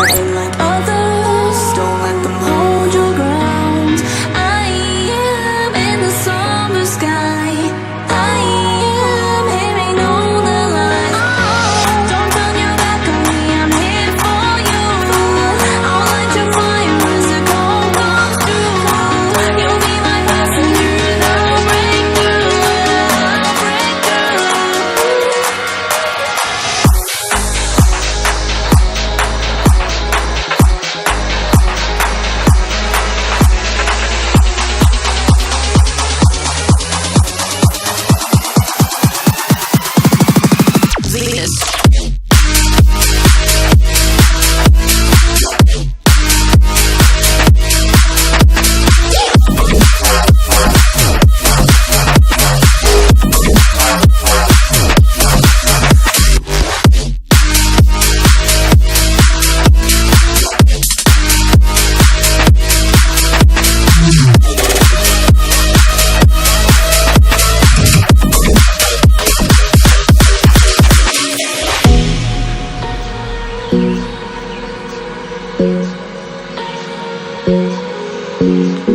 Nothing like others, don't let them hold your ground. I am in the summer sky. I am hearing all the lies. Don't turn your back on me, I'm here for you. I'll light your fire as the cold comes through. You'll be my passenger and I'll break through. I'll break through. Venus. Thank you.